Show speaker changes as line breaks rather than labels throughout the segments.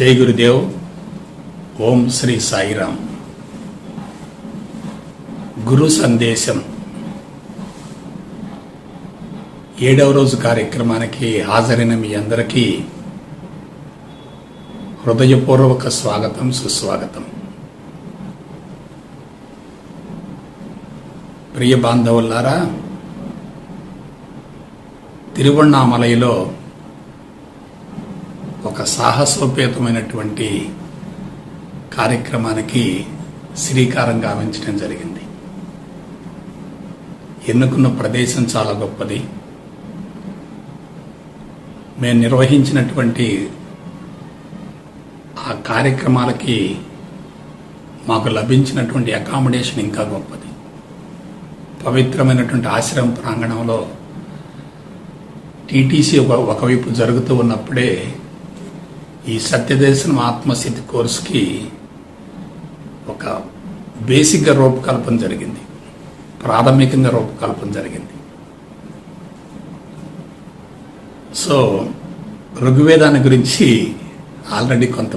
జై గురుదేవ్. ఓం శ్రీ సాయిరామ్. గురు సందేశం 7వ రోజు కార్యక్రమానికి హాజరైన మీ అందరికీ హృదయపూర్వక స్వాగతం, సుస్వాగతం. ప్రియ బాంధవులారా, తిరువణ్ణామలైలో ఒక సాహసోపేతమైనటువంటి కార్యక్రమానికి శ్రీకారం గావించడం జరిగింది. ఎన్నుకున్న ప్రదేశం చాలా గొప్పది. మేము నిర్వహించినటువంటి ఆ కార్యక్రమాలకి మాకు లభించినటువంటి అకామిడేషన్ ఇంకా గొప్పది. పవిత్రమైనటువంటి ఆశ్రమ ప్రాంగణంలో టీటీసీ ఒకవైపు జరుగుతూ ఉన్నప్పుడే ఈ సత్యదర్శనం ఆత్మస్థితి కోర్సుకి ఒక బేసిక్గా రూపకల్పన జరిగింది, ప్రాథమికంగా రూపకల్పన జరిగింది. సో ఋగ్వేదాన్ని గురించి ఆల్రెడీ కొంత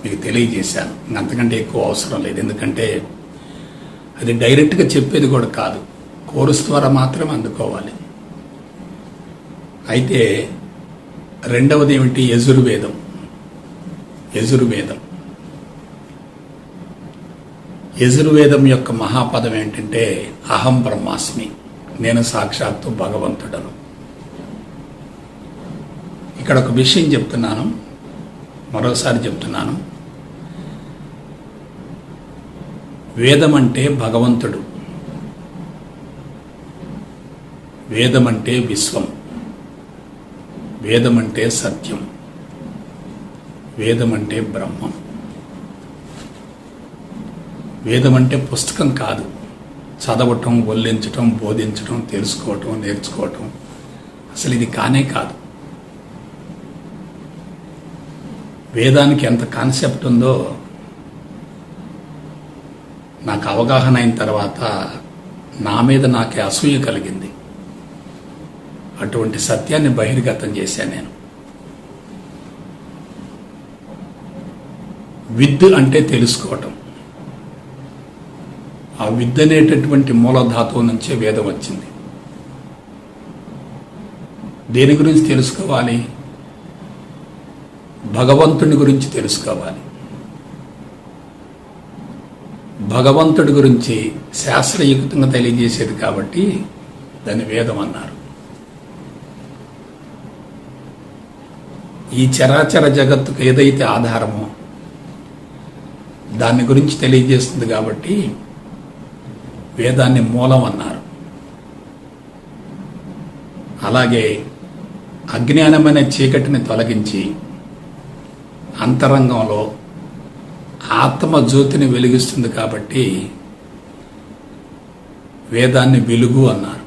మీకు తెలియజేశాను. అంతకంటే ఎక్కువ అవసరం లేదు, ఎందుకంటే అది డైరెక్ట్గా చెప్పేది కూడా కాదు, కోర్సు ద్వారా మాత్రమే అందుకోవాలి. అయితే రెండవది ఏమిటి? యజుర్వేదం. యజుర్వేదం యొక్క మహాపదం ఏంటంటే అహం బ్రహ్మాస్మి, నేను సాక్షాత్తు భగవంతుడను. ఇక్కడ ఒక విషయం చెప్తున్నాను, మరోసారి చెప్తున్నాను. వేదం అంటే భగవంతుడు, వేదం అంటే విశ్వం, వేదం అంటే సత్యం, వేదం అంటే బ్రహ్మం. వేదం అంటే పుస్తకం కాదు, చదవటం, వల్లించటం, బోధించటం, తెలుసుకోవటం, నేర్చుకోవటం. అసలు ఇది కానే కాదు. వేదానికి ఎంత కాన్సెప్ట్ ఉందో నాకు అవగాహన అయిన తర్వాత నా మీద నాకే అసూయ కలిగింది. అటువంటి సత్యాన్ని బహిర్గతం చేశాను నేను. విద్ అంటే తెలుసుకోవటం. ఆ విద్ అనేటటువంటి మూలధాతువు నుంచే వేదం వచ్చింది. దేని గురించి తెలుసుకోవాలి? భగవంతుని గురించి తెలుసుకోవాలి. భగవంతుడి గురించి శాస్త్రయుక్తంగా తెలియజేసేది కాబట్టి దాన్ని వేదం అన్నారు. ఈ చరాచర జగత్తుకు ఏదైతే ఆధారమో దాని గురించి తెలియజేస్తుంది కాబట్టి వేదాన్ని మూలం అన్నారు. అలాగే అజ్ఞానమైన చీకటిని తొలగించి అంతరంగంలో ఆత్మ జ్యోతిని వెలిగిస్తుంది కాబట్టి వేదాన్ని వెలుగు అన్నారు.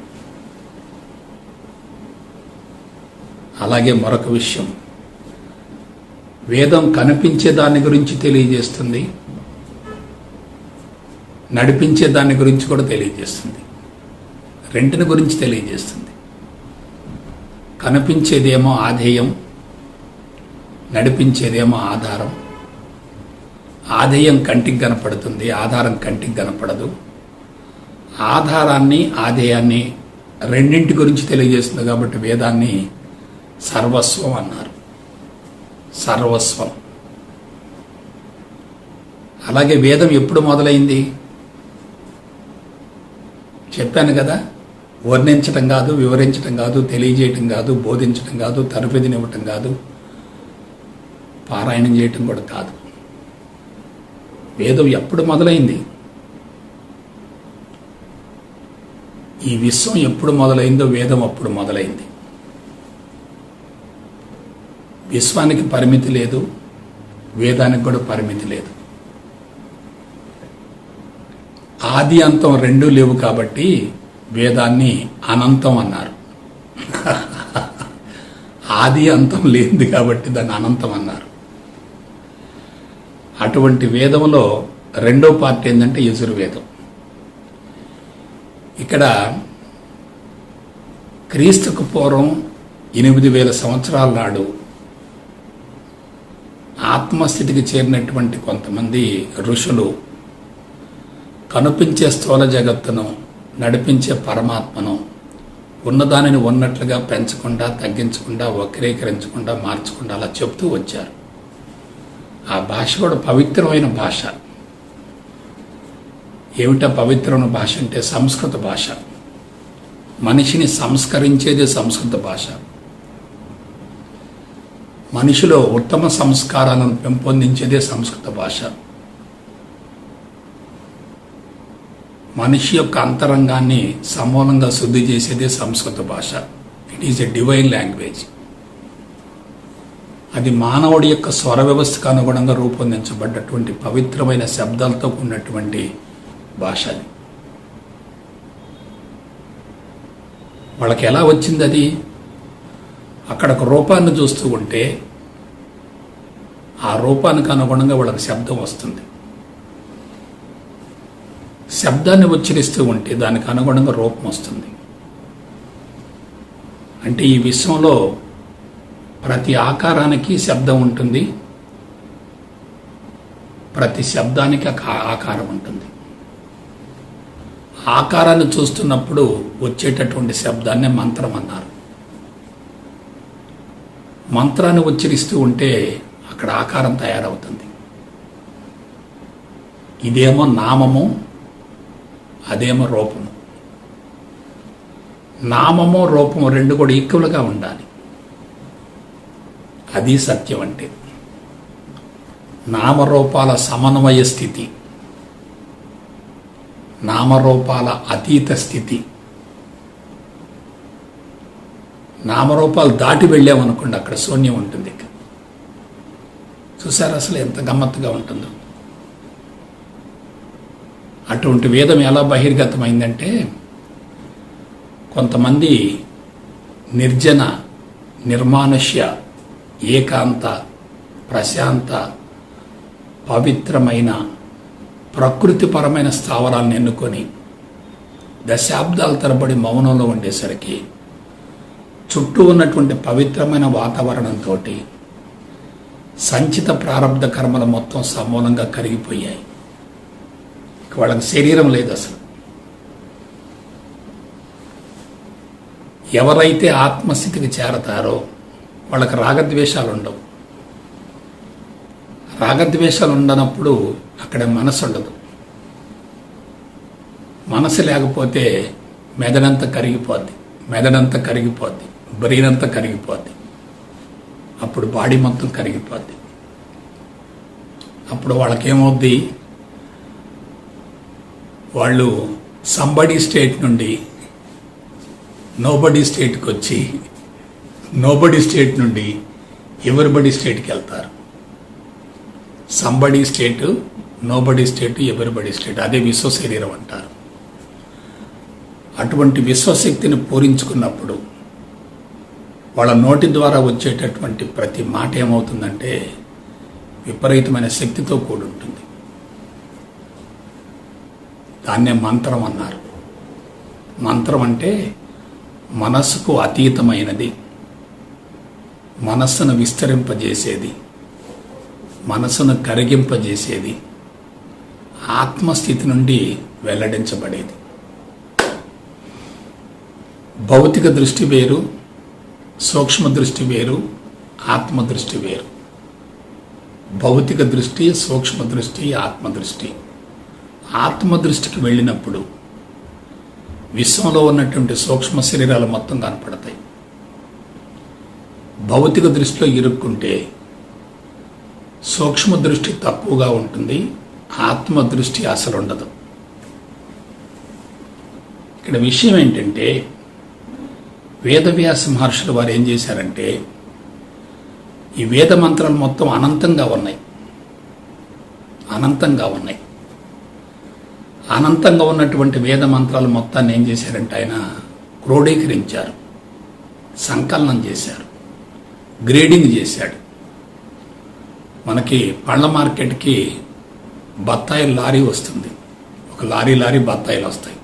అలాగే మరొక విషయం, వేదం కనిపించే దాని గురించి తెలియజేస్తుంది, నడిపించే దాని గురించి కూడా తెలియజేస్తుంది. రెంటిని గురించి తెలియజేస్తుంది. కనిపించేదేమో ఆధేయం, నడిపించేదేమో ఆధారం. ఆధేయం కంటికి కనపడుతుంది, ఆధారం కంటికి కనపడదు. ఆధారాన్ని, ఆధేయాన్ని రెండింటి గురించి తెలియజేస్తుంది కాబట్టి వేదాన్ని సర్వస్వం అన్నారు. సర్వస్వం. అలాగే వేదం ఎప్పుడు మొదలైంది? చెప్పాను కదా, వర్ణించటం కాదు, వివరించటం కాదు, తెలియజేయటం కాదు, బోధించటం కాదు, తరబిదినివ్వటం కాదు, పారాయణం చేయటం కూడా కాదు. వేదం ఎప్పుడు మొదలైంది? ఈ విశ్వం ఎప్పుడు మొదలైందో వేదం అప్పుడు మొదలైంది. విశ్వానికి పరిమితి లేదు, వేదానికి కూడా పరిమితి లేదు. ఆది అంతం రెండూ లేవు కాబట్టి వేదాన్ని అనంతం అన్నారు. ఆది అంతం లేనిది కాబట్టి దాన్ని అనంతం అన్నారు. అటువంటి వేదంలో రెండో పార్ట్ ఏంటంటే యజుర్వేదం. ఇక్కడ క్రీస్తుకు పూర్వం 8,000 సంవత్సరాల నాడు ఆత్మస్థితికి చేరినటువంటి కొంతమంది ఋషులు కనిపించే స్థూల జగత్తును, నడిపించే పరమాత్మను ఉన్నదానిని ఉన్నట్లుగా పెంచకుండా, తగ్గించకుండా, వక్రీకరించకుండా, మార్చకుండా అలా చెప్తూ వచ్చారు. ఆ భాష కూడా పవిత్రమైన భాష. ఏమిటా పవిత్రమైన భాష అంటే సంస్కృత భాష. మనిషిని సంస్కరించేది సంస్కృత భాష. మనిషిలో ఉత్తమ సంస్కారాలను పెంపొందించేదే సంస్కృత భాష. మనిషి యొక్క అంతరంగాన్ని సమూలంగా శుద్ధి చేసేదే సంస్కృత భాష. It is a divine language. అది మానవుడి యొక్క స్వర వ్యవస్థకు అనుగుణంగా రూపొందించబడ్డటువంటి పవిత్రమైన శబ్దాలతో ఉన్నటువంటి భాష అది. వాళ్ళకి ఎలా వచ్చింది అది? అక్కడ ఒక రూపాన్ని చూస్తూ ఉంటే ఆ రూపానికి అనుగుణంగా వాళ్ళకి శబ్దం వస్తుంది. శబ్దాన్ని ఉచ్చరిస్తూ ఉంటే దానికి అనుగుణంగా రూపం వస్తుంది. అంటే ఈ విశ్వంలో ప్రతి ఆకారానికి శబ్దం ఉంటుంది, ప్రతి శబ్దానికి ఆకారం ఉంటుంది. ఆకారాన్ని చూస్తున్నప్పుడు వచ్చేటటువంటి శబ్దాన్నే మంత్రం అన్నారు. మంత్రాన్ని ఉచ్చరిస్తూ ఉంటే అక్కడ ఆకారం తయారవుతుంది. ఇదేమో నామము, అదేమో రూపము. నామము రూపము రెండు కూడా ఈక్వల్గా ఉండాలి. అది సత్యం అంటే. నామరూపాల సమన్వయ స్థితి, నామరూపాల అతీత స్థితి. నామరూపాలు దాటి వెళ్ళామనుకోండి, అక్కడ శూన్యం ఉంటుంది. చూసారు అసలు ఎంత గమ్మత్తుగా ఉంటుందో. అటువంటి వేదం ఎలా బహిర్గతమైందంటే, కొంతమంది నిర్జన, నిర్మానుష్య, ఏకాంత, ప్రశాంత, పవిత్రమైన, ప్రకృతిపరమైన స్థావరాలను ఎన్నుకొని దశాబ్దాల తరబడి మౌనంలో ఉండేసరికి చుట్టూ ఉన్నటువంటి పవిత్రమైన వాతావరణంతో సంచిత ప్రారంధ కర్మలు మొత్తం సమూలంగా కరిగిపోయాయి. వాళ్ళకి శరీరం లేదు అసలు. ఎవరైతే ఆత్మస్థితికి చేరతారో వాళ్ళకి రాగద్వేషాలు ఉండవు. రాగద్వేషాలు ఉండనప్పుడు అక్కడ మనసు ఉండదు. మనసు లేకపోతే మెదడంతా కరిగిపోద్ది, బ్రెయిన్ అంతా కరిగిపోద్ది. అప్పుడు బాడీ మొత్తం కరిగిపోద్ది. అప్పుడు వాళ్ళకేమవుద్ది, వాళ్ళు సంబడీ స్టేట్ నుండి నోబడీ స్టేట్కి వచ్చి, నోబడీ స్టేట్ నుండి ఎవరిబడి స్టేట్కి వెళ్తారు. సంబడీ స్టేటు, నోబడీ స్టేటు, ఎవరిబడి స్టేట్. అదే విశ్వ శరీరం అంటారు. అటువంటి విశ్వశక్తిని పూరించుకున్నప్పుడు వాళ్ళ నోటి ద్వారా వచ్చేటటువంటి ప్రతి మాట ఏమవుతుందంటే విపరీతమైన శక్తితో కూడి ఉంటుంది. దాన్నే మంత్రం అన్నారు. మంత్రం అంటే మనస్సుకు అతీతమైనది, మనస్సును విస్తరింపజేసేది, మనస్సును కరిగింపజేసేది, ఆత్మస్థితి నుండి వెల్లడించబడేది. భౌతిక దృష్టి వేరు, సూక్ష్మ దృష్టి వేరు, ఆత్మదృష్టి వేరు. భౌతిక దృష్టి, సూక్ష్మ దృష్టి, ఆత్మదృష్టి. ఆత్మదృష్టికి వెళ్ళినప్పుడు విశ్వంలో ఉన్నటువంటి సూక్ష్మ శరీరాలు మొత్తం కనపడతాయి. భౌతిక దృష్టిలో ఇరుక్కుంటే సూక్ష్మ దృష్టి తక్కువగా ఉంటుంది, ఆత్మదృష్టి అసలు ఉండదు. ఇక్కడ విషయం ఏంటంటే, వేదవ్యాస మహర్షులు వారు ఏం చేశారంటే, ఈ వేద మంత్రాలు మొత్తం అనంతంగా ఉన్నాయి. అనంతంగా ఉన్నటువంటి వేద మంత్రాలు మొత్తాన్ని ఏం చేశారంటే ఆయన క్రోడీకరించారు, సంకలనం చేశారు, గ్రేడింగ్ చేశాడు. మనకి పళ్ళ మార్కెట్కి బత్తాయిల లారీ వస్తుంది, ఒక లారీ బత్తాయిలు వస్తాయి.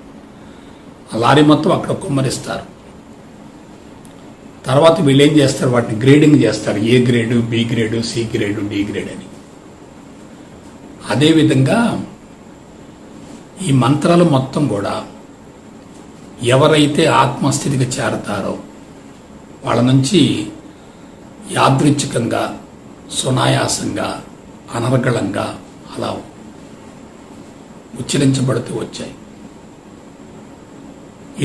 ఆ లారీ మొత్తం అక్కడ కుమ్మరిస్తారు. తర్వాత వీళ్ళు ఏం చేస్తారు, వాటిని గ్రేడింగ్ చేస్తారు, A grade, B grade, C grade, D grade అని. అదేవిధంగా ఈ మంత్రాలు మొత్తం కూడా ఎవరైతే ఆత్మస్థితికి చేరతారో వాళ్ళ నుంచి యాదృచ్ఛికంగా, సునాయాసంగా, అనర్గళంగా అలా ఉచ్చరించబడుతూ వచ్చాయి.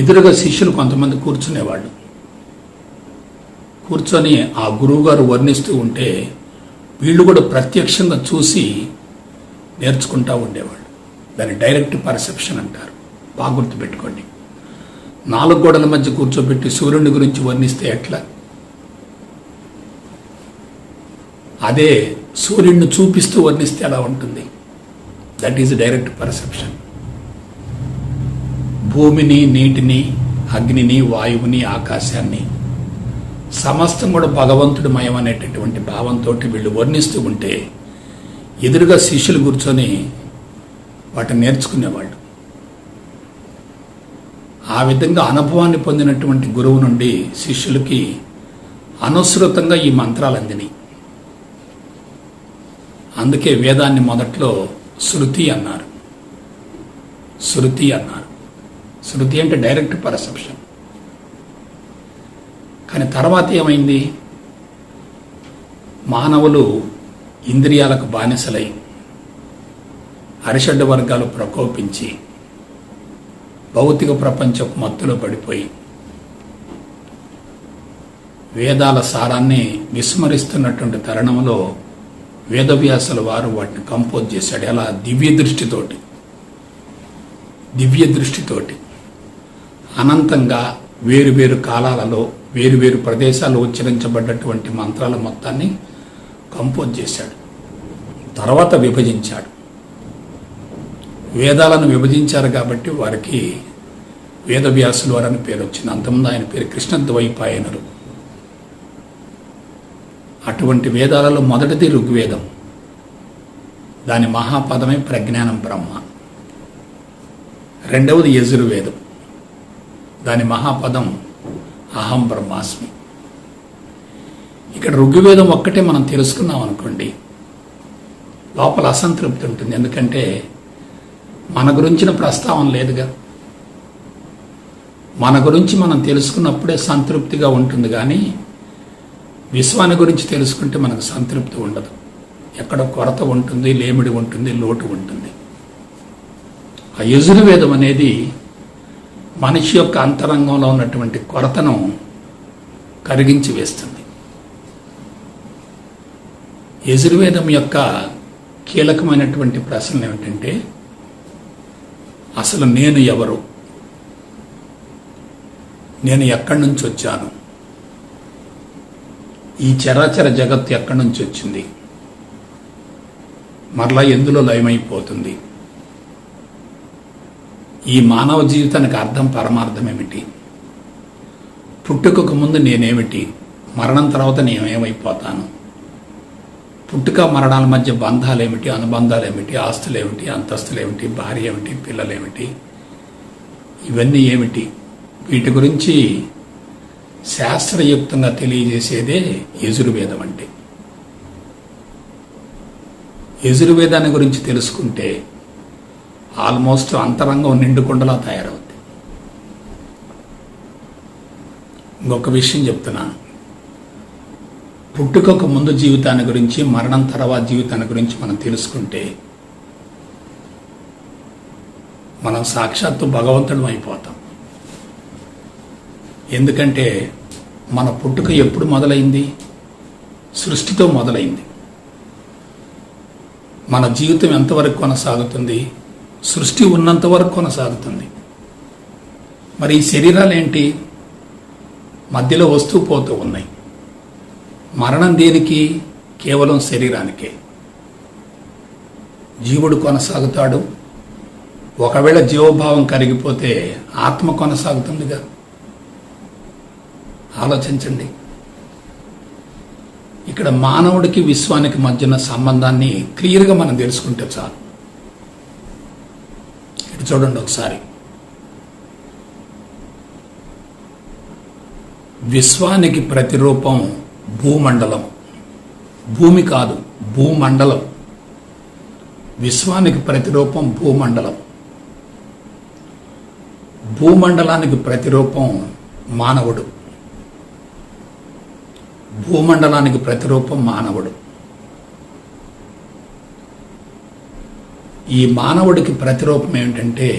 ఎదురుగా శిష్యులు కొంతమంది కూర్చునేవాళ్ళు. కూర్చొని ఆ గురువు గారు వర్ణిస్తూ ఉంటే వీళ్ళు కూడా ప్రత్యక్షంగా చూసి నేర్చుకుంటూ ఉండేవాళ్ళు. దాన్ని డైరెక్ట్ పర్సెప్షన్ అంటారు. బాగా గుర్తుపెట్టుకోండి. 4 గోడల మధ్య కూర్చోబెట్టి సూర్యుని గురించి వర్ణిస్తే ఎట్లా? అదే సూర్యుడిని చూపిస్తూ వర్ణిస్తే ఎలా ఉంటుంది? That is direct perception. భూమిని, నీటిని, అగ్నిని, వాయువుని, ఆకాశాన్ని సమస్తం కూడా భగవంతుడి మయం అనేటటువంటి భావంతో వీళ్ళు వర్ణిస్తూ ఉంటే ఎదురుగా శిష్యులు కూర్చొని వాటిని నేర్చుకునేవాళ్ళు. ఆ విధంగా అనుభవాన్ని పొందినటువంటి గురువు నుండి శిష్యులకి అనుసృతంగా ఈ మంత్రాలు అందినాయి. అందుకే వేదాన్ని మొదట్లో శృతి అన్నారు. శృతి అన్నారు. శృతి అంటే డైరెక్ట్ పర్సెప్షన్. కానీ తర్వాత ఏమైంది? మానవులు ఇంద్రియాలకు బానిసలై అరిషడ్ వర్గాలు ప్రకోపించి భౌతిక ప్రపంచపు మత్తులో పడిపోయి వేదాల సారాన్ని విస్మరిస్తున్నటువంటి తరుణంలో వేదవ్యాసుల వారు వాటిని కంపోజ్ చేశాడు. ఎలా? దివ్య దృష్టితోటి అనంతంగా వేరువేరు కాలాలలో వేరువేరు ప్రదేశాల్లో ఉచ్చరించబడ్డటువంటి మంత్రాల మొత్తాన్ని కంపోజ్ చేశాడు. తర్వాత విభజించాడు. వేదాలను విభజించారు కాబట్టి వారికి వేదవ్యాసులు వారని పేరు వచ్చింది. అంతకుముందు ఆయన పేరు కృష్ణద్వైపాయనులు. అటువంటి వేదాలలో మొదటిది ఋగ్వేదం. దాని మహాపదమే ప్రజ్ఞానం బ్రహ్మ. రెండవది యజుర్వేదం. దాని మహాపదం అహం బ్రహ్మాస్మి. ఇక్కడ ఋగ్వేదం ఒక్కటే మనం తెలుసుకున్నాం అనుకోండి, లోపల అసంతృప్తి ఉంటుంది. ఎందుకంటే మన గురించిన ప్రస్తావన లేదుగా. మన గురించి మనం తెలుసుకున్నప్పుడే సంతృప్తిగా ఉంటుంది. కానీ విశ్వాన్ని గురించి తెలుసుకుంటే మనకు సంతృప్తి ఉండదు. ఎక్కడ కొరత ఉంటుంది, లేమిడి ఉంటుంది, లోటు ఉంటుంది. ఆ యజుర్వేదం అనేది మనిషి యొక్క అంతరంగంలో ఉన్నటువంటి కొరతను కరిగించి వేస్తుంది. యజుర్వేదం యొక్క కీలకమైనటువంటి ప్రశ్నలు ఏమిటంటే, అసలు నేను ఎవరు? నేను ఎక్కడి నుంచి వచ్చాను? ఈ చరాచర జగత్తు ఎక్కడి నుంచి వచ్చింది? మరలా ఎందులో లయమైపోతుంది? ఈ మానవ జీవితానికి అర్థం, పరమార్థం ఏమిటి? పుట్టుకకు ముందు నేనేమిటి? మరణం తర్వాత నేనేమైపోతాను? పుట్టుక మరణాల మధ్య బంధాలు ఏమిటి? అనుబంధాలు ఏమిటి? ఆస్తులు ఏమిటి? అంతస్తులు ఏమిటి? భార్య ఏమిటి? పిల్లలు ఏమిటి? ఇవన్నీ ఏమిటి? వీటి గురించి శాస్త్రయుక్తంగా తెలియజేసేదే యజుర్వేదం అంటే. యజుర్వేదాన్ని గురించి తెలుసుకుంటే ఆల్మోస్ట్ అంతరంగం నిండుకుండలా తయారవుతుంది. ఇంకొక విషయం చెప్తున్నాను. పుట్టుకకు ముందు జీవితాన్ని గురించి, మరణం తర్వాత జీవితాన్ని గురించి మనం తెలుసుకుంటే మనం సాక్షాత్తు భగవంతుడు అయిపోతాం. ఎందుకంటే మన పుట్టుక ఎప్పుడు మొదలైంది? సృష్టితో మొదలైంది. మన జీవితం ఎంతవరకు కొనసాగుతుంది? సృష్టి ఉన్నంత వరకు కొనసాగుతుంది. మరి ఈ శరీరాలు ఏంటి? మధ్యలో వస్తూ పోతూ ఉన్నాయి. మరణం దేనికి? కేవలం శరీరానికే. జీవుడు కొనసాగుతాడు. ఒకవేళ జీవభావం కరిగిపోతే ఆత్మ కొనసాగుతుందిగా. ఆలోచించండి. ఇక్కడ మానవుడికి విశ్వానికి మధ్యన సంబంధాన్ని క్లియర్గా మనం తెలుసుకుంటే చాలు. ఇటు చూడండి ఒకసారి. విశ్వానికి ప్రతిరూపం భూమండలం. భూమి కాదు, భూమండలం. విశ్వానికి ప్రతిరూపం భూమండలం. భూమండలానికి ప్రతిరూపం మానవుడు. భూమండలానికి ప్రతిరూపం మానవుడు. ఈ మానవుడికి ప్రతిరూపం ఏమిటంటే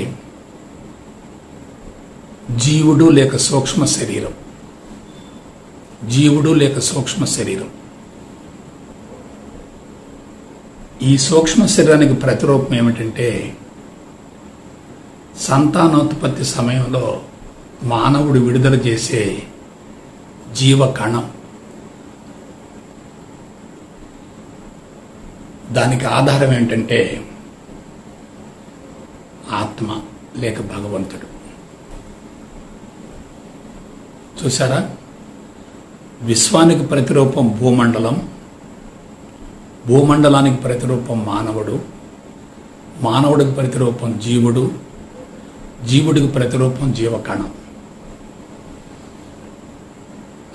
జీవుడు లేక సూక్ష్మ శరీరం. జీవుడు లేక సూక్ష్మ శరీరం. ఈ సూక్ష్మ శరీరానికి ప్రతిరూపం ఏమిటంటే సంతానోత్పత్తి సమయంలో మానవుడు విడుదల చేసే జీవకణం. దానికి ఆధారం ఏంటంటే ఆత్మ లేక భగవంతుడు. చూసారా, విశ్వానికి ప్రతిరూపం భూమండలం, భూమండలానికి ప్రతిరూపం మానవుడు, మానవుడికి ప్రతిరూపం జీవుడు, జీవుడికి ప్రతిరూపం జీవకణం.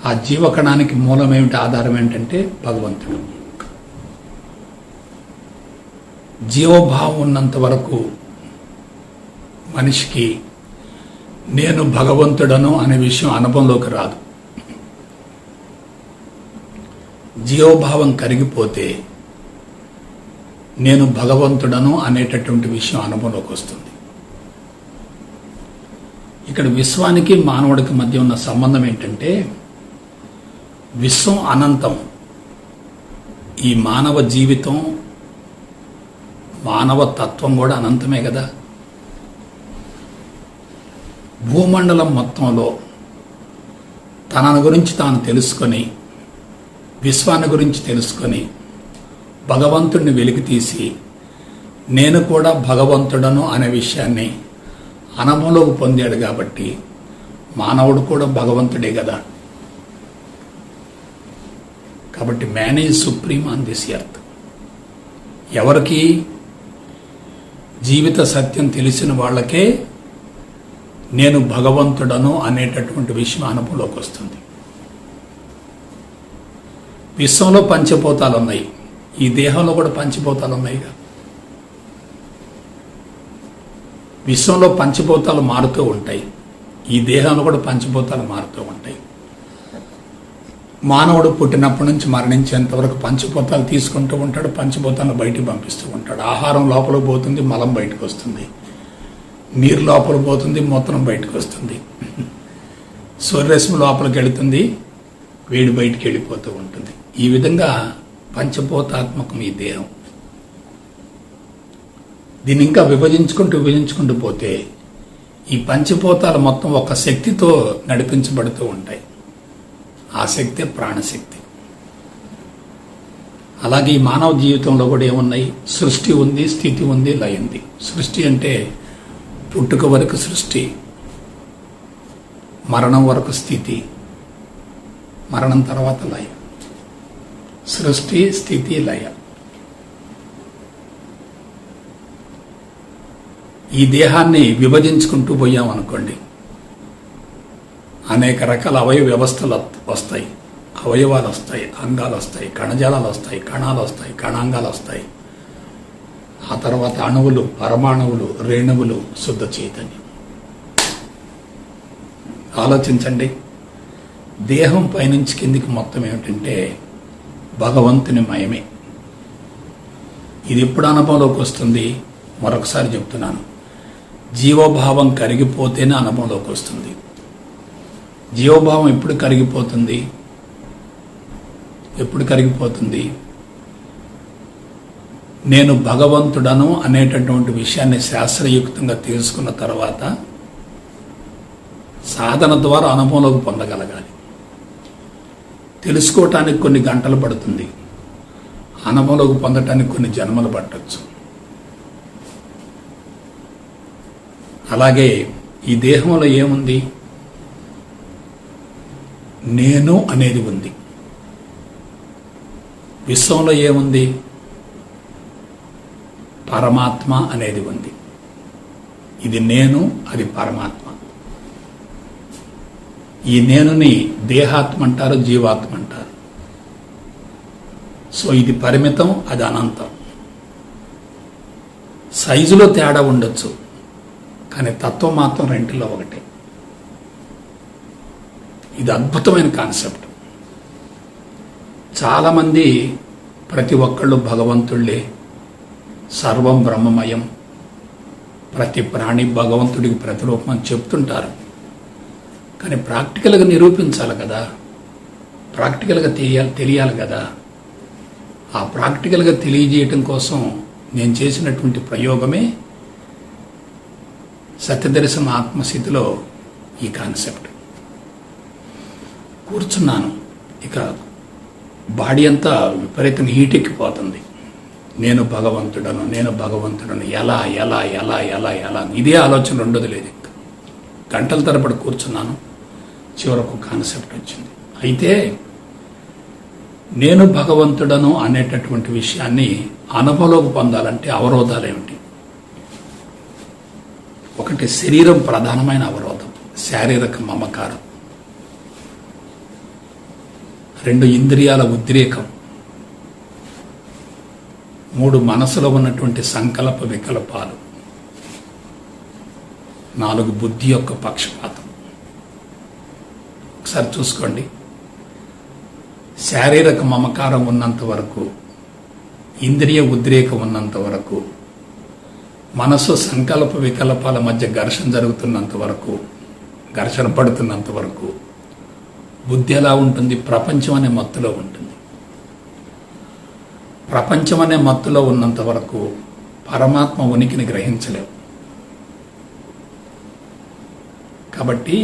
ఆ జీవకణానికి మూలం ఏమిటి, ఆధారం ఏంటంటే భగవంతుడు. జీవభావం ఉన్నంత వరకు మనిషికి నేను భగవంతుడను అనే విషయం అనుభవంలోకి రాదు. జీవభావం కరిగిపోతే నేను భగవంతుడను అనేటటువంటి విషయం అనుభవంలోకి వస్తుంది. ఇక్కడ విశ్వానికి మానవుడికి మధ్య ఉన్న సంబంధం ఏంటంటే విశ్వం అనంతం. ఈ మానవ జీవితం, మానవ తత్వం కూడా అనంతమే కదా. భూమండలం మొత్తంలో తనను గురించి తాను తెలుసుకొని, విశ్వాన్ని గురించి తెలుసుకొని భగవంతుడిని వెలికి తీసి నేను కూడా భగవంతుడను అనే విషయాన్ని అనుభవంలోకి పొందాడు. కాబట్టి మానవుడు కూడా భగవంతుడే కదా. కాబట్టి man is supreme on this earth. ఎవరికి? జీవిత సత్యం తెలిసిన వాళ్ళకే నేను భగవంతుడను అనేటటువంటి విషయం అనుభవంలోకి వస్తుంది. విశ్వంలో పంచభూతాలు ఉన్నాయి, ఈ దేహంలో కూడా పంచభూతాలు ఉన్నాయిగా. విశ్వంలో పంచభూతాలు మారుతూ ఉంటాయి, ఈ దేహంలో కూడా పంచభూతాలు మారుతూ ఉంటాయి. మానవుడు పుట్టినప్పటి నుంచి మరణించేంత వరకు పంచభూతాలు తీసుకుంటూ ఉంటాడు, పంచభూతాలను బయటికి పంపిస్తూ ఉంటాడు. ఆహారం లోపలికి పోతుంది, మలం బయటకు వస్తుంది. నీరు లోపల పోతుంది, మూత్రం బయటకు వస్తుంది. సూర్యరశ్మి లోపలికి వెళుతుంది, వేడి బయటికి వెళ్ళిపోతూ ఉంటుంది. ఈ విధంగా పంచభూతాత్మకం ఈ దేహం. దీన్ని ఇంకా విభజించుకుంటూ పోతే ఈ పంచభూతాలు మొత్తం ఒక శక్తితో నడిపించబడుతూ ఉంటాయి. ఆ శక్తే ప్రాణశక్తి. అలాగే ఈ మానవ జీవితంలో కూడా ఏమున్నాయి? సృష్టి ఉంది, స్థితి ఉంది, లయం ఉంది. సృష్టి అంటే పుట్టుక వరకు సృష్టి, మరణం వరకు స్థితి, మరణం తర్వాత లయ. సృష్టి, స్థితి, లయ. ఈ దేహాన్ని విభజించుకుంటూ పోయామనుకోండి, అనేక రకాల అవయవ వ్యవస్థలు వస్తాయి, అవయవాలు వస్తాయి, అంగాలు వస్తాయి, కణజాలాలు వస్తాయి, కణాలు వస్తాయి, కణాంగాలు వస్తాయి. ఆ తర్వాత అణువులు, పరమాణువులు, రేణువులు, శుద్ధ చైతన్యం. ఆలోచించండి, దేహం పైనుంచి కిందికి మొత్తం ఏమిటంటే భగవంతుని మయమే. ఇది ఎప్పుడు అనుభవంలోకి వస్తుంది? మరొకసారి చెప్తున్నాను, జీవభావం కరిగిపోతేనే అనుభవంలోకి వస్తుంది. జీవభావం ఎప్పుడు కరిగిపోతుంది? ఎప్పుడు కరిగిపోతుంది? నేను భగవంతుడను అనేటటువంటి విషయాన్ని శాస్త్రయుక్తంగా తెలుసుకున్న తర్వాత సాధన ద్వారా అనుభవంలోకి పొందగలగాలి. తెలుసుకోవటానికి కొన్ని గంటలు పడుతుంది, అనుభవంలోకి పొందటానికి కొన్ని జన్మలు పట్టవచ్చు. అలాగే ఈ దేహంలో ఏముంది? నేను అనేది ఉంది. విశ్వంలో ఏముంది? పరమాత్మ అనేది ఉంది. ఇది నేను, అది పరమాత్మ. ఈ నేనుని దేహాత్మ అంటారు, జీవాత్మ అంటారు. సో ఇది పరిమితం, అది అనంతం. సైజులో తేడా ఉండొచ్చు, కానీ తత్వం మాత్రం రెంటిలో ఒకటే. ఇది అద్భుతమైన కాన్సెప్ట్. చాలామంది ప్రతి ఒక్కళ్ళు భగవంతుళ్ళే, సర్వం బ్రహ్మమయం, ప్రతి ప్రాణి భగవంతుడికి ప్రతిరూపం అని చెప్తుంటారు. కానీ ప్రాక్టికల్గా నిరూపించాలి కదా, ప్రాక్టికల్గా తెలియాలి కదా. ఆ ప్రాక్టికల్గా తెలియజేయటం కోసం నేను చేసినటువంటి ప్రయోగమే సత్యదర్శన ఆత్మస్థితిలో ఈ కాన్సెప్ట్. కూర్చున్నాను, ఇక బాడీ అంతా విపరీతంగా హీట్ ఎక్కిపోతుంది. నేను భగవంతుడను ఎలా ఎలా ఎలా ఎలా ఎలా ఇదే ఆలోచన ఉండదు లేదు. ఇంకా గంటల తరబడి కూర్చున్నాను, చివరకు కాన్సెప్ట్ వచ్చింది. అయితే నేను భగవంతుడను అనేటటువంటి విషయాన్ని అనుభవంలోకి పొందాలంటే అవరోధాలు ఏమిటి? ఒకటి శరీరం ప్రధానమైన అవరోధం, శారీరక మమకారం. 2 ఇంద్రియాల ఉద్రేకం. 3 మనసులో ఉన్నటువంటి సంకల్ప వికల్పాలు. 4 బుద్ధి యొక్క పక్షపాతం. ఒకసారి చూసుకోండి. శారీరక మమకారం ఉన్నంత వరకు, ఇంద్రియ ఉద్రేకం ఉన్నంత వరకు, మనసు సంకల్ప వికల్పాల మధ్య ఘర్షణ జరుగుతున్నంత వరకు, ఘర్షణ పడుతున్నంత వరకు బుద్ధి ఎలా ఉంటుంది? ప్రపంచం అనే మత్తులో ఉంటుంది. ప్రపంచం అనే మత్తులో ఉన్నంత వరకు పరమాత్మ ఉనికిని గ్రహించలేవు. కాబట్టి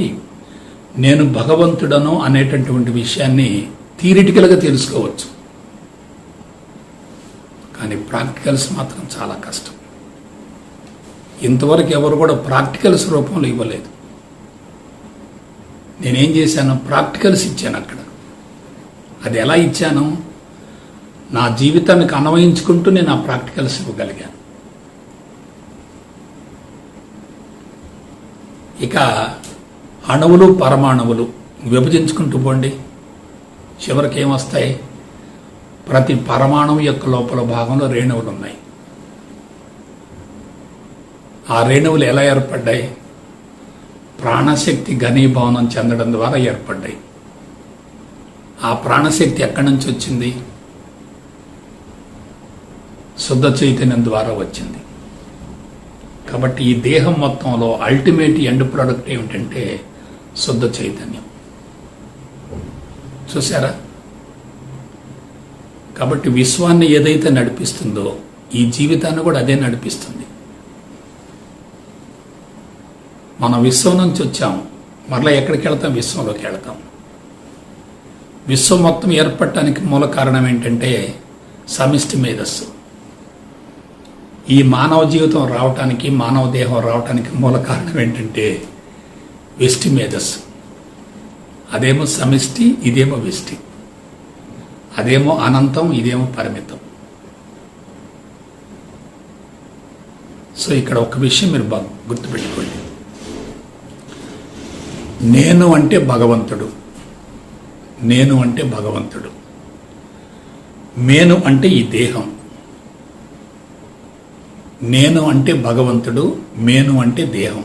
నేను భగవంతుడను అనేటటువంటి విషయాన్ని థియరిటికల్గా తెలుసుకోవచ్చు, కానీ ప్రాక్టికల్స్ మాత్రం చాలా కష్టం. ఇంతవరకు ఎవరు కూడా ప్రాక్టికల్స్ రూపంలో ఇవ్వలేదు. నేనేం చేశాను? ప్రాక్టికల్స్ ఇచ్చాను అక్కడ. అది ఎలా ఇచ్చాను? నా జీవితానికి అన్వయించుకుంటూ నేను ఆ ప్రాక్టికల్స్ ఇవ్వగలిగాను. ఇక అణువులు పరమాణువులు విభజించుకుంటూ పోండి, చివరికి ఏమొస్తాయి? ప్రతి పరమాణువు యొక్క లోపల భాగంలో రేణువులు ఉన్నాయి. ఆ రేణువులు ఎలా ఏర్పడ్డాయి? ప్రాణశక్తి ఘనీభవనం చెందడం ద్వారా ఏర్పడ్డాయి. ఆ ప్రాణశక్తి ఎక్కడి నుంచి వచ్చింది? శుద్ధ చైతన్యం ద్వారా వచ్చింది. కాబట్టి ఈ దేహం మొత్తంలో అల్టిమేట్ ఎండ్ ప్రోడక్ట్ ఏమిటంటే శుద్ధ చైతన్యం. చూసారా? కాబట్టి విశ్వాన్ని ఏదైతే నడిపిస్తుందో ఈ జీవితాన్ని కూడా అదే నడిపిస్తుంది. మనం విశ్వం నుంచి వచ్చాము, మరలా ఎక్కడికి వెళ్తాం? విశ్వంలోకి వెళ్తాం. విశ్వం మొత్తం ఏర్పడటానికి మూల కారణం ఏంటంటే సమిష్టి మేధస్సు. ఈ మానవ జీవితం రావటానికి, మానవ దేహం రావటానికి మూల కారణం ఏంటంటే వ్యష్టి మేధస్సు. అదేమో సమిష్టి, ఇదేమో వ్యష్టి. అదేమో అనంతం, ఇదేమో పరిమితం. సో ఇక్కడ ఒక విషయం మీరు బాగా గుర్తుపెట్టుకోండి. నేను అంటే భగవంతుడు, నేను అంటే భగవంతుడు, మేను అంటే ఈ దేహం. నేను అంటే భగవంతుడు, మేను అంటే దేహం.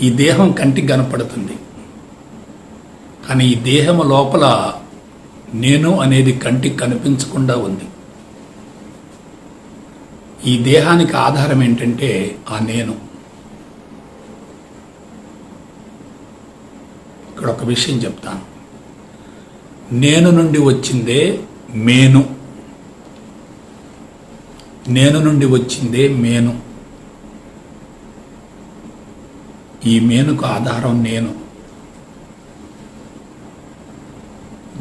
ఈ దేహం కంటికి కనపడుతుంది, కానీ ఈ దేహం లోపల నేను అనేది కంటికి కనిపించకుండా ఉంది. ఈ దేహానికి ఆధారం ఏంటంటే ఆ నేను. ఇక్కడ ఒక విషయం చెప్తాను. నేను నుండి వచ్చిందే మేను, నేను నుండి వచ్చిందే మేను. ఈ మేనుకు ఆధారం నేను.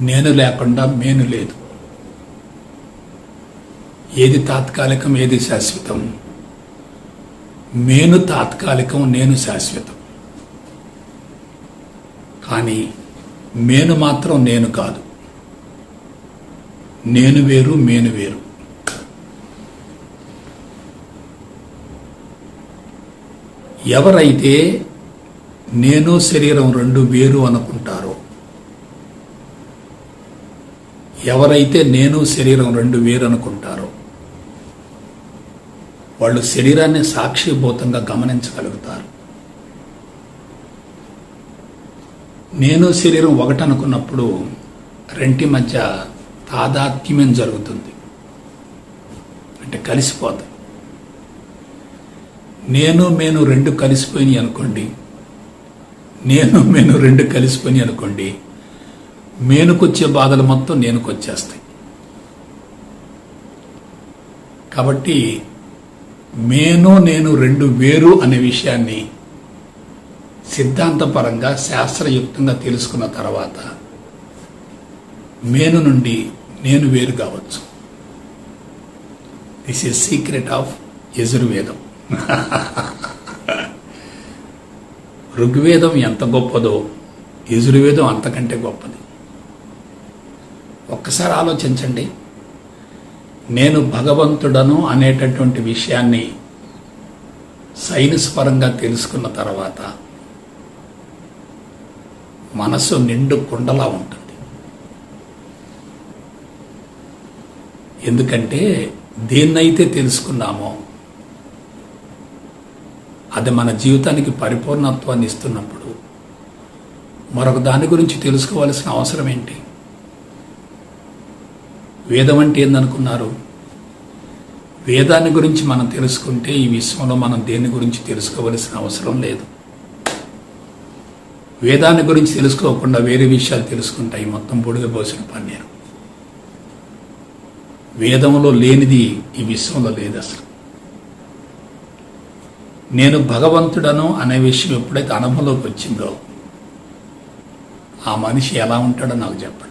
నేను లేకుండా మేను లేదు. ఏది తాత్కాలికం, ఏది శాశ్వతం? మేను తాత్కాలికం, నేను శాశ్వతం. కానీ మేను మాత్రం నేను కాదు. నేను వేరు, మేను వేరు. ఎవరైతే నేను శరీరం రెండు వేరు అనుకుంటారో, ఎవరైతే నేను శరీరం రెండు వేరు అనుకుంటారో వాళ్ళు శరీరాన్ని సాక్షిభూతంగా గమనించగలుగుతారు. నేను శరీరం ఒకటనుకున్నప్పుడు రెంటి మధ్య తాదాత్మ్యం జరుగుతుంది, అంటే కలిసిపోతాయి. నేను రెండు కలిసిపోయినాయి అనుకోండి, నేను రెండు కలిసిపోయినాయి అనుకోండి, మేనుకొచ్చే బాధలు మొత్తం నేనుకొచ్చేస్తాయి. కాబట్టి నేను రెండు వేరు అనే విషయాన్ని సిద్ధాంతపరంగా శాస్త్రయుక్తంగా తెలుసుకున్న తర్వాత మేను నుండి నేను వేరు కావచ్చు. దిస్ ఈజ్ సీక్రెట్ ఆఫ్ యజుర్వేదం. ఋగ్వేదం ఎంత గొప్పదో యజుర్వేదం అంతకంటే గొప్పది. ఒక్కసారి ఆలోచించండి. నేను భగవంతుడను అనేటటువంటి విషయాన్ని సైన్స్ పరంగా తెలుసుకున్న తర్వాత మనసు నిండు కుండలా ఉంటుంది. ఎందుకంటే దేన్నైతే తెలుసుకున్నామో అది మన జీవితానికి పరిపూర్ణత్వాన్ని ఇస్తున్నప్పుడు మరొక దాని గురించి తెలుసుకోవాల్సిన అవసరం ఏంటి? వేదం అంటే ఏందనుకున్నారు? వేదాన్ని గురించి మనం తెలుసుకుంటే ఈ విశ్వంలో మనం దేని గురించి తెలుసుకోవలసిన అవసరం లేదు. వేదాన్ని గురించి తెలుసుకోకుండా వేరే విషయాలు తెలుసుకుంటాయి, మొత్తం బూడిద పోసిన పన్నీరు. వేదంలో లేనిది ఈ విశ్వంలో లేదు అసలు. నేను భగవంతుడను అనే విషయం ఎప్పుడైతే అనుభవంలోకి వచ్చిందో ఆ మనిషి ఎలా ఉంటాడో నాకు చెప్పండి.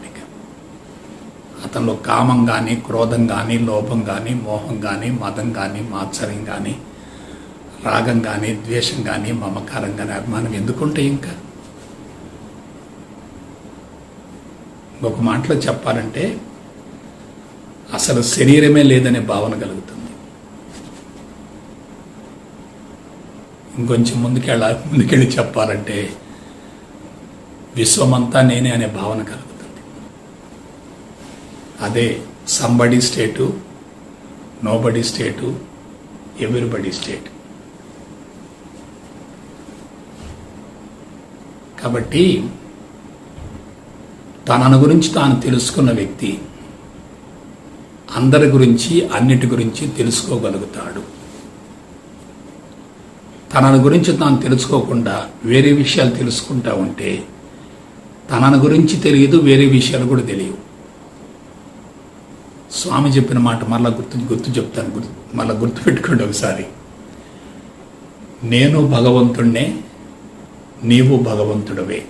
అతనిలో కామం కానీ, క్రోధం కానీ, లోభం కానీ, మోహం కానీ, మదం కానీ, మాత్సర్యం కానీ, రాగం కానీ, ద్వేషం కానీ, మమకారం కానీ, అభిమానం ఎందుకుంటాయి? ఇంకా ఒక మాటలో చెప్పాలంటే అసలు శరీరమే లేదనే భావన కలుగుతుంది. ఇంకొంచెం ముందుకెళ్ళి చెప్పాలంటే విశ్వమంతా నేనే అనే భావన కలుగుతుంది. అదే సంబడి స్టేటు, నోబడి స్టేటు, ఎవ్రీబడి స్టేట్. కాబట్టి తనను గురించి తాను తెలుసుకున్న వ్యక్తి అందరి గురించి అన్నిటి గురించి తెలుసుకోగలుగుతాడు. తనను గురించి తాను తెలుసుకోకుండా వేరే విషయాలు తెలుసుకుంటా ఉంటే తనను గురించి తెలియదు, వేరే విషయాలు కూడా తెలియవు. స్వామి చెప్పిన మాట మరలా గుర్తు చెప్తాను, మళ్ళీ గుర్తుపెట్టుకోండి ఒకసారి. నేను భగవంతుణ్ణే, నీవు భగవంతుడవే.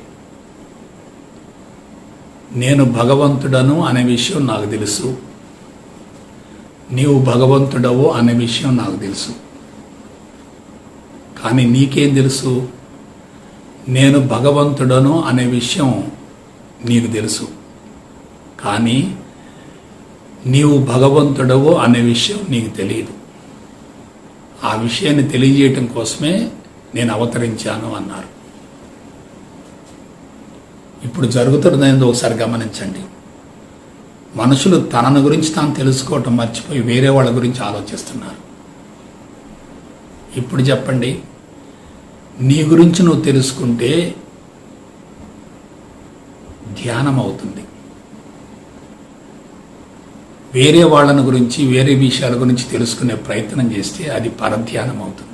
నేను భగవంతుడను అనే విషయం నాకు తెలుసు, నీవు భగవంతుడవు అనే విషయం నాకు తెలుసు. కానీ నీకేం తెలుసు? నేను భగవంతుడను అనే విషయం నీకు తెలుసు, కానీ నీవు భగవంతుడవు అనే విషయం నీకు తెలియదు. ఆ విషయాన్ని తెలియజేయటం కోసమే నేను అవతరించాను అన్నారు. ఇప్పుడు జరుగుతున్నదేందో ఒకసారి గమనించండి. మనుషులు తనను గురించి తాను తెలుసుకోవటం మర్చిపోయి వేరే వాళ్ళ గురించి ఆలోచిస్తున్నారు. ఇప్పుడు చెప్పండి, నీ గురించి నువ్వు తెలుసుకుంటే ధ్యానం అవుతుంది. వేరే వాళ్ళని గురించి, వేరే విషయాల గురించి తెలుసుకునే ప్రయత్నం చేస్తే అది పరధ్యానం అవుతుంది.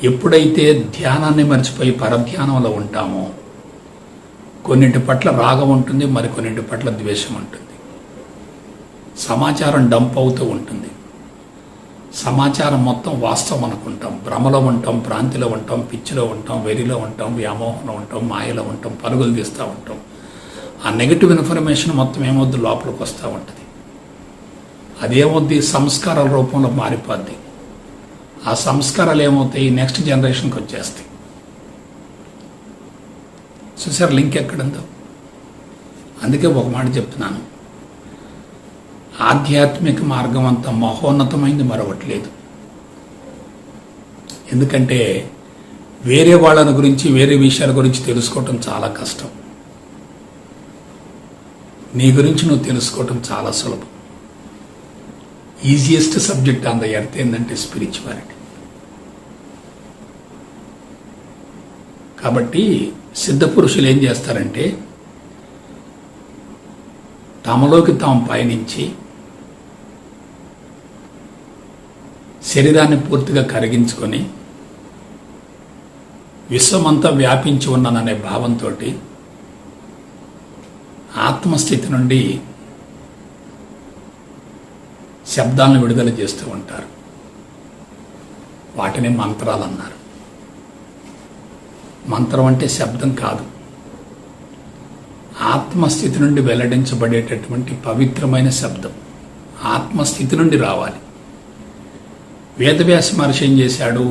ఎప్పుడైతే ధ్యానాన్ని మర్చిపోయి పరధ్యానంలో ఉంటామో కొన్నింటి పట్ల రాగం ఉంటుంది, మరికొన్నింటి పట్ల ద్వేషం ఉంటుంది. సమాచారం డంప్ అవుతూ ఉంటుంది. సమాచారం మొత్తం వాస్తవం అనుకుంటాం, భ్రమలో ఉంటాం, భ్రాంతిలో ఉంటాం, పిచ్చిలో ఉంటాం, వెరిలో ఉంటాం, వ్యామోహంలో ఉంటాం, మాయలో ఉంటాం, పరుగులు తీస్తూ ఉంటాం. ఆ నెగిటివ్ ఇన్ఫర్మేషన్ మొత్తం ఏమొద్దు లోపలికి వస్తూ ఉంటుంది. అదేమొద్ది సంస్కారాల రూపంలో మారిపోద్ది. ఆ సంస్కారాలు ఏమవుతాయి? నెక్స్ట్ జనరేషన్కి వచ్చేస్తాయి. చూసారు లింక్ ఎక్కడుందో? అందుకే ఒక మాట చెప్తున్నాను, ఆధ్యాత్మిక మార్గం అంత మహోన్నతమైంది మరొకటి లేదు. ఎందుకంటే వేరే వాళ్ళని గురించి వేరే విషయాల గురించి తెలుసుకోవటం చాలా కష్టం. నీ గురించి నువ్వు తెలుసుకోవటం చాలా సులభం. Easiest subject on the earth ఏంటంటే స్పిరిచువాలిటీ. కాబట్టి సిద్ధ పురుషులు ఏం చేస్తారంటే తమలోకి తాము పయనించి శరీరాన్ని పూర్తిగా కరిగించుకొని విశ్వమంతా వ్యాపించి ఉన్నాననే భావంతో ఆత్మస్థితి నుండి శబ్దాలను విడుదల చేస్తూ ఉంటారు. వాటిని మంత్రాలు అన్నారు. మంత్రం అంటే శబ్దం కాదు, ఆత్మస్థితి నుండి వెల్లడించబడేటటువంటి పవిత్రమైన శబ్దం. ఆత్మస్థితి నుండి రావాలి. వేదవ్యాస మహర్షి ఏం చేశాడు?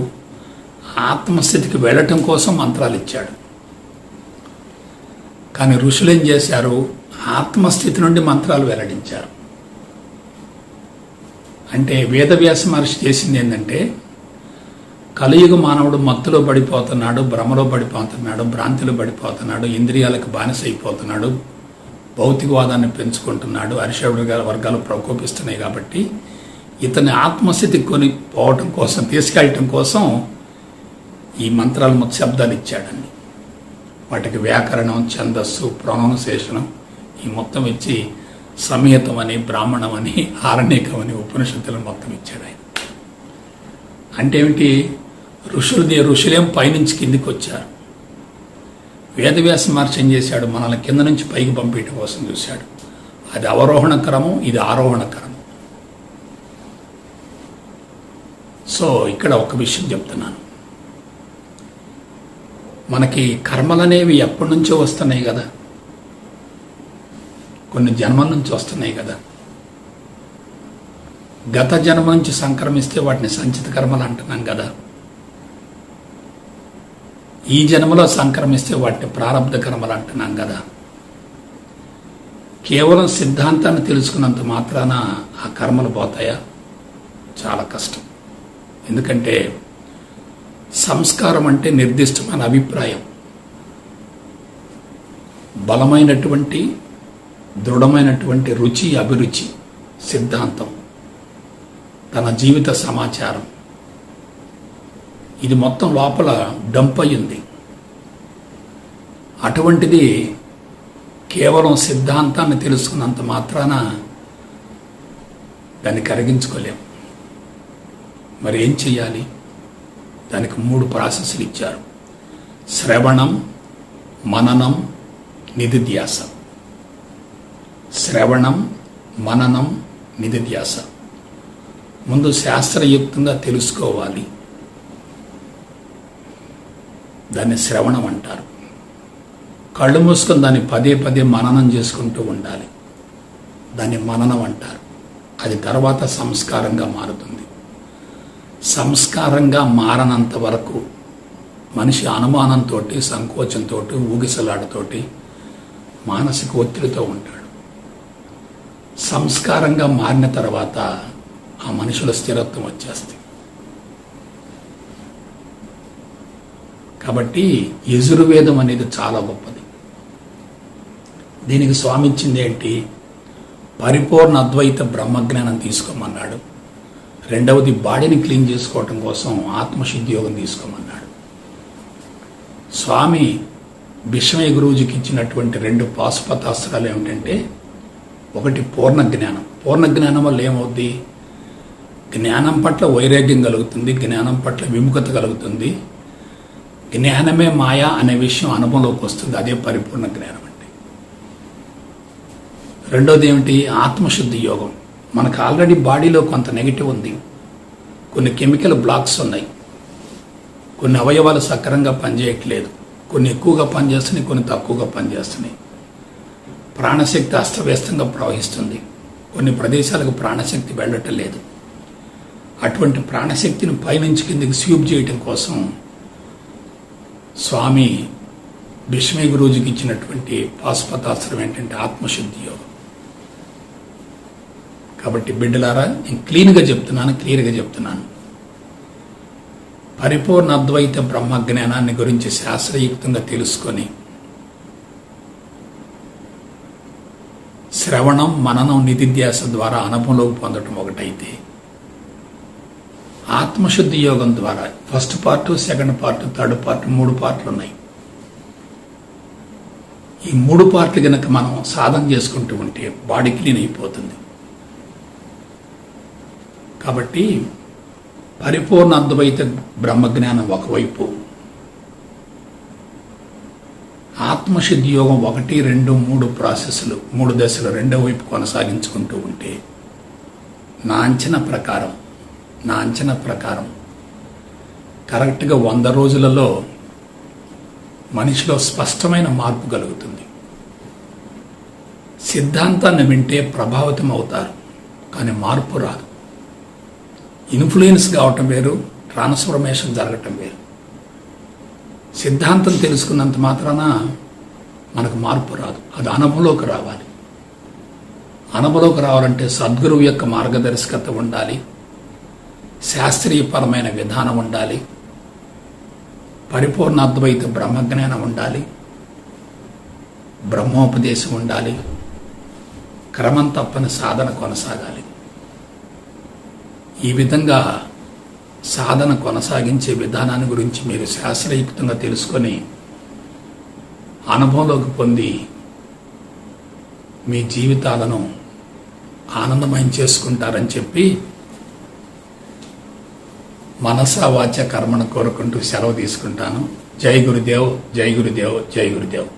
ఆత్మస్థితికి వెళ్ళటం కోసం మంత్రాలు ఇచ్చాడు. కానీ ఋషులు ఏం చేశారు? ఆత్మస్థితి నుండి మంత్రాలు వెల్లడించారు. అంటే వేదవ్యాస మహర్షి చేసింది ఏంటంటే కలియుగ మానవుడు మత్తులో పడిపోతున్నాడు, భ్రమలో పడిపోతున్నాడు, భ్రాంతిలో పడిపోతున్నాడు, ఇంద్రియాలకు బానిస అయిపోతున్నాడు, భౌతికవాదాన్ని పెంచుకుంటున్నాడు, అరిషడ్ వర్గాలు ప్రకోపిస్తున్నాయి. కాబట్టి ఇతని ఆత్మస్థితికి కొని పోవటం కోసం, తీసుకెళ్ళటం కోసం ఈ మంత్రాలు శబ్దాలు ఇచ్చాడండి. వాటికి వ్యాకరణం, ఛందస్సు, ప్రొనౌన్సియేషనం ఈ మొత్తం ఇచ్చి సంహితం అని, బ్రాహ్మణం అని, ఆరణ్యకం అని ఉపనిషత్తులను మొత్తం ఇచ్చాడు ఆయన. అంటే ఏమిటి? ఋషులేం పైనుంచి కిందికి వచ్చారు. వేదవ్యాస మహర్షి ఏం చేశాడు? మనల్ని కింద నుంచి పైకి పంపించడం కోసం చూశాడు. అది అవరోహణ క్రమం, ఇది ఆరోహణ క్రమం. సో ఇక్కడ ఒక విషయం చెప్తున్నాను. మనకి కర్మలనేవి ఎప్పటి నుంచో వస్తున్నాయి కదా, కొన్ని జన్మల నుంచి వస్తున్నాయి కదా. గత జన్మ నుంచి సంక్రమిస్తే వాటిని సంచిత కర్మలు అంటున్నాం కదా. ఈ జన్మలో సంక్రమిస్తే వాటిని ప్రారంభ కర్మలు అంటున్నాం కదా. కేవలం సిద్ధాంతాన్ని తెలుసుకున్నంత మాత్రాన ఆ కర్మలు పోతాయా? చాలా కష్టం. ఎందుకంటే సంస్కారం అంటే నిర్దిష్టమైన అభిప్రాయం, బలమైనటువంటి దృఢమైనటువంటి రుచి, అభిరుచి, సిద్ధాంతం, తన జీవిత సమాచారం, ఇది మొత్తం లోపల డంప్ అయ్యింది. అటువంటిది కేవలం సిద్ధాంతాన్ని తెలుసుకున్నంత మాత్రాన దాన్ని కరిగించుకోలేం. మరి ఏం చెయ్యాలి? దానికి 3 ప్రాసెస్లు ఇచ్చారు: శ్రవణం, మననం, నిధిధ్యాస. శ్రవణం, మననం, నిధిధ్యాస. ముందు శాస్త్రయుక్తంగా తెలుసుకోవాలి, దాన్ని శ్రవణం అంటారు. కళ్ళు మూసుకొని దాన్ని పదే పదే మననం చేసుకుంటూ ఉండాలి, దాన్ని మననం అంటారు. అది తర్వాత సంస్కారంగా మారుతుంది. సంస్కారంగా మారనంత వరకు మనిషి అనుమానంతో, సంకోచంతో, ఊగిసలాటతోటి, మానసిక ఒత్తిడితో ఉంటాడు. సంస్కారంగా మారిన తర్వాత ఆ మనుషుల స్థిరత్వం వచ్చేస్తుంది. కాబట్టి యజుర్వేదం అనేది చాలా గొప్పది. దీనికి స్వామి ఇచ్చింది ఏంటి? పరిపూర్ణ అద్వైత బ్రహ్మజ్ఞానం తీసుకోమన్నాడు. రెండవది బాడీని క్లీన్ చేసుకోవటం కోసం ఆత్మశుద్ధి యోగం తీసుకోమన్నాడు. స్వామి భీష్మయ్య గురువుజీకి ఇచ్చినటువంటి 2 పాశుపతాస్త్రాలు ఏమిటంటే, ఒకటి పూర్ణ జ్ఞానం. పూర్ణ జ్ఞానం వల్ల ఏమవుద్ది? జ్ఞానం పట్ల వైరాగ్యం కలుగుతుంది, జ్ఞానం పట్ల విముఖత కలుగుతుంది, జ్ఞానమే మాయా అనే విషయం అనుభవంలోకి వస్తుంది. అదే పరిపూర్ణ జ్ఞానం అంటే. రెండోది ఏమిటి? ఆత్మశుద్ధి యోగం. మనకు ఆల్రెడీ బాడీలో కొంత నెగిటివ్ ఉంది, కొన్ని కెమికల్ బ్లాక్స్ ఉన్నాయి, కొన్ని అవయవాలు సక్రమంగా పనిచేయట్లేదు, కొన్ని ఎక్కువగా పనిచేస్తున్నాయి, కొన్ని తక్కువగా పనిచేస్తున్నాయి. ప్రాణశక్తి అస్తవ్యస్తంగా ప్రవహిస్తుంది, కొన్ని ప్రదేశాలకు ప్రాణశక్తి వెళ్ళటం లేదు. అటువంటి ప్రాణశక్తిని పైనుంచి కిందకి స్వీప్ చేయటం కోసం స్వామి భీష్మయ్య గురూజీకి ఇచ్చినటువంటి పాశుపతాస్త్రం ఏంటంటే ఆత్మశుద్ధి యోగం. కాబట్టి బిడ్డలారా, నేను క్లీన్గా చెప్తున్నాను, క్లియర్గా చెప్తున్నాను. పరిపూర్ణ అద్వైత బ్రహ్మ జ్ఞానాన్ని గురించి శాస్త్రయుక్తంగా తెలుసుకొని శ్రవణం, మననం, నిధిధ్యాస ద్వారా అనుభవంలోకి పొందటం ఒకటైతే, ఆత్మశుద్ధి యోగం ద్వారా first part, second part, third part, 3 పార్ట్లు ఉన్నాయి. ఈ 3 పార్ట్లు కనుక మనం సాధన చేసుకుంటూ ఉంటే బాడీ క్లీన్ అయిపోతుంది. కాబట్టి పరిపూర్ణ అద్వైత బ్రహ్మజ్ఞానం ఒకవైపు, ఆత్మశుద్ధి యోగం 1, 2, 3 ప్రాసెస్లు, 3 దశలు రెండో వైపు కొనసాగించుకుంటూ ఉంటే నా అంచనా ప్రకారం కరెక్ట్గా 100 రోజులలో మనిషిలో స్పష్టమైన మార్పు కలుగుతుంది. సిద్ధాంతాన్ని వింటే ప్రభావితం అవుతారు, కానీ మార్పు రాదు. ఇన్ఫ్లుయెన్స్ కావటం వేరు, ట్రాన్స్ఫర్మేషన్ జరగటం వేరు. సిద్ధాంతం తెలుసుకున్నంత మాత్రాన మనకు మార్పు రాదు, అది అనుభవంలోకి రావాలి. అనుభవంలోకి రావాలంటే సద్గురువు యొక్క మార్గదర్శకత ఉండాలి, శాస్త్రీయపరమైన విధానం ఉండాలి, పరిపూర్ణ అద్వైత బ్రహ్మజ్ఞానం ఉండాలి, బ్రహ్మోపదేశం ఉండాలి, క్రమం తప్పని సాధన కొనసాగాలి. ఈ విధంగా సాధన కొనసాగించే విధానాన్ని గురించి మీరు శాస్త్రయుక్తంగా తెలుసుకొని అనుభవంలోకి పొంది మీ జీవితాలను ఆనందమయం చేసుకుంటారని చెప్పి మనసా వాచ కర్మను కోరుకుంటూ సెలవు తీసుకుంటాను. జై గురుదేవ్, జై గురుదేవ్, జై గురుదేవ్.